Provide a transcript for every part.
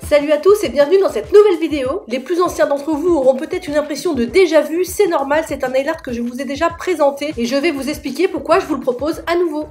Salut à tous et bienvenue dans cette nouvelle vidéo. Les plus anciens d'entre vous auront peut-être une impression de déjà vu, c'est normal, c'est un nail art que je vous ai déjà présenté et je vais vous expliquer pourquoi je vous le propose à nouveau.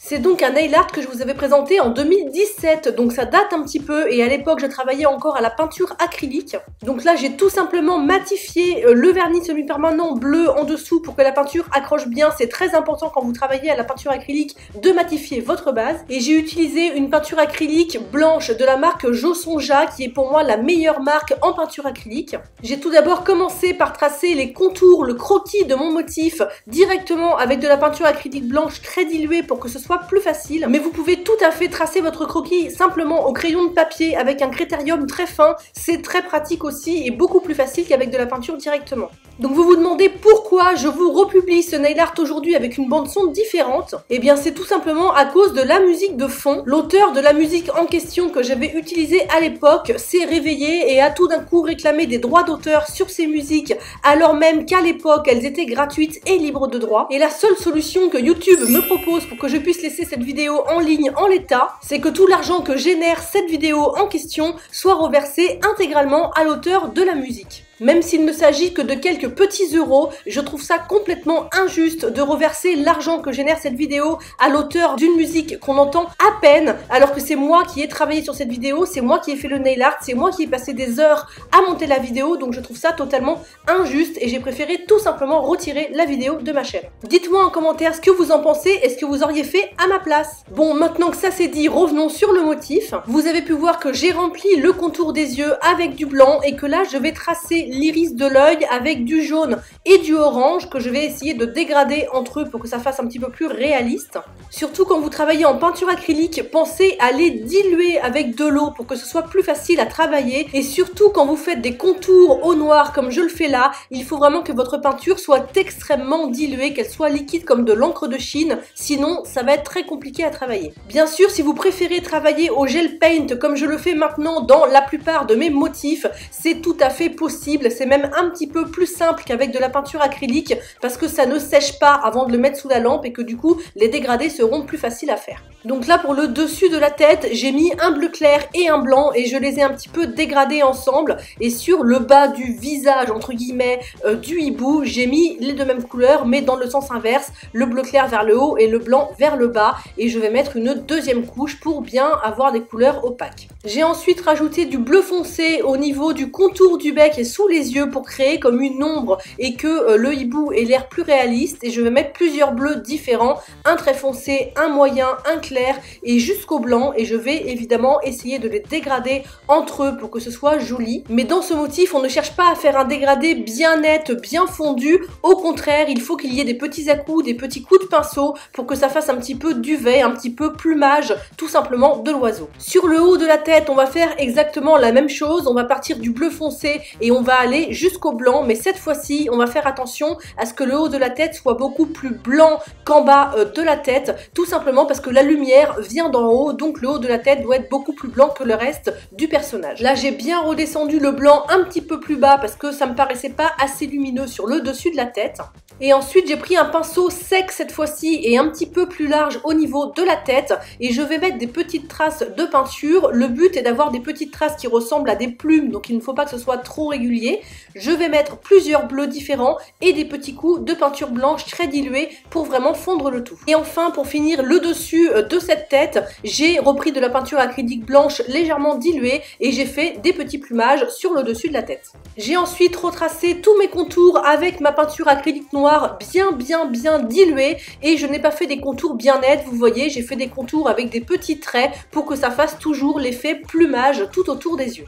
C'est donc un nail art que je vous avais présenté en 2017, donc ça date un petit peu et à l'époque je travaillais encore à la peinture acrylique. Donc là j'ai tout simplement matifié le vernis semi-permanent bleu en dessous pour que la peinture accroche bien. C'est très important quand vous travaillez à la peinture acrylique de matifier votre base. Et j'ai utilisé une peinture acrylique blanche de la marque Josonja qui est pour moi la meilleure marque en peinture acrylique. J'ai tout d'abord commencé par tracer les contours, le croquis de mon motif directement avec de la peinture acrylique blanche très diluée pour que ce soit plus facile, mais vous pouvez tout à fait tracer votre croquis simplement au crayon de papier avec un critérium très fin. C'est très pratique aussi et beaucoup plus facile qu'avec de la peinture directement. Donc vous vous demandez pourquoi je vous republie ce nail art aujourd'hui avec une bande son différente. Eh bien c'est tout simplement à cause de la musique de fond. L'auteur de la musique en question que j'avais utilisée à l'époque s'est réveillé et a tout d'un coup réclamé des droits d'auteur sur ces musiques alors même qu'à l'époque elles étaient gratuites et libres de droit. Et la seule solution que YouTube me propose pour que je puisse laisser cette vidéo en ligne en l'état, c'est que tout l'argent que génère cette vidéo en question soit reversé intégralement à l'auteur de la musique. Même s'il ne s'agit que de quelques petits euros, je trouve ça complètement injuste de reverser l'argent que génère cette vidéo à l'auteur d'une musique qu'on entend à peine, alors que c'est moi qui ai travaillé sur cette vidéo, c'est moi qui ai fait le nail art, c'est moi qui ai passé des heures à monter la vidéo, donc je trouve ça totalement injuste et j'ai préféré tout simplement retirer la vidéo de ma chaîne. Dites-moi en commentaire ce que vous en pensez et ce que vous auriez fait à ma place. Bon, maintenant que ça c'est dit, revenons sur le motif. Vous avez pu voir que j'ai rempli le contour des yeux avec du blanc et que là je vais tracer l'iris de l'œil avec du jaune et du orange que je vais essayer de dégrader entre eux pour que ça fasse un petit peu plus réaliste. Surtout quand vous travaillez en peinture acrylique, pensez à les diluer avec de l'eau pour que ce soit plus facile à travailler. Et surtout quand vous faites des contours au noir comme je le fais là, il faut vraiment que votre peinture soit extrêmement diluée, qu'elle soit liquide comme de l'encre de Chine, sinon ça va être très compliqué à travailler. Bien sûr, si vous préférez travailler au gel paint comme je le fais maintenant dans la plupart de mes motifs, c'est tout à fait possible. C'est même un petit peu plus simple qu'avec de la peinture acrylique parce que ça ne sèche pas avant de le mettre sous la lampe et que du coup les dégradés seront plus faciles à faire. Donc là pour le dessus de la tête, j'ai mis un bleu clair et un blanc et je les ai un petit peu dégradés ensemble. Et sur le bas du visage entre guillemets du hibou, j'ai mis les deux mêmes couleurs mais dans le sens inverse, le bleu clair vers le haut et le blanc vers le bas. Et je vais mettre une deuxième couche pour bien avoir des couleurs opaques. J'ai ensuite rajouté du bleu foncé au niveau du contour du bec et sous les yeux pour créer comme une ombre et que le hibou ait l'air plus réaliste. Et je vais mettre plusieurs bleus différents, un très foncé, un moyen, un clair et jusqu'au blanc. Et je vais évidemment essayer de les dégrader entre eux pour que ce soit joli. Mais dans ce motif, on ne cherche pas à faire un dégradé bien net, bien fondu. Au contraire, il faut qu'il y ait des petits à-coups, des petits coups de pinceau pour que ça fasse un petit peu duvet, un petit peu plumage, tout simplement de l'oiseau. Sur le haut de la tête, on va faire exactement la même chose. On va partir du bleu foncé et on va aller jusqu'au blanc, mais cette fois-ci on va faire attention à ce que le haut de la tête soit beaucoup plus blanc qu'en bas de la tête, tout simplement parce que la lumière vient d'en haut, donc le haut de la tête doit être beaucoup plus blanc que le reste du personnage. Là j'ai bien redescendu le blanc un petit peu plus bas parce que ça me paraissait pas assez lumineux sur le dessus de la tête. Et ensuite j'ai pris un pinceau sec cette fois-ci et un petit peu plus large au niveau de la tête et je vais mettre des petites traces de peinture. Le but est d'avoir des petites traces qui ressemblent à des plumes, donc il ne faut pas que ce soit trop régulier. Je vais mettre plusieurs bleus différents et des petits coups de peinture blanche très diluée pour vraiment fondre le tout. Et enfin pour finir le dessus de cette tête, j'ai repris de la peinture acrylique blanche légèrement diluée et j'ai fait des petits plumages sur le dessus de la tête. J'ai ensuite retracé tous mes contours avec ma peinture acrylique noire bien diluée et je n'ai pas fait des contours bien nets, vous voyez, j'ai fait des contours avec des petits traits pour que ça fasse toujours l'effet plumage tout autour des yeux.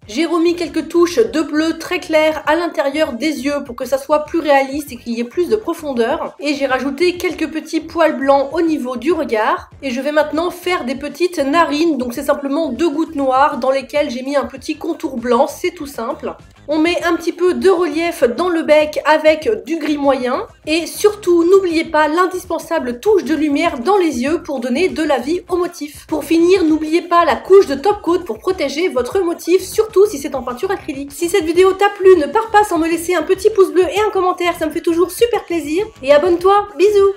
J'ai remis quelques touches de bleu très clair à l'intérieur des yeux pour que ça soit plus réaliste et qu'il y ait plus de profondeur. Et j'ai rajouté quelques petits poils blancs au niveau du regard. Et je vais maintenant faire des petites narines, donc c'est simplement deux gouttes noires dans lesquelles j'ai mis un petit contour blanc, c'est tout simple. On met un petit peu de relief dans le bec avec du gris moyen. Et surtout, n'oubliez pas l'indispensable touche de lumière dans les yeux pour donner de la vie au motif. Pour finir, n'oubliez pas la couche de top coat pour protéger votre motif, surtout si c'est en peinture acrylique. Si cette vidéo t'a plu, ne pars pas sans me laisser un petit pouce bleu et un commentaire, ça me fait toujours super plaisir. Et abonne-toi, bisous!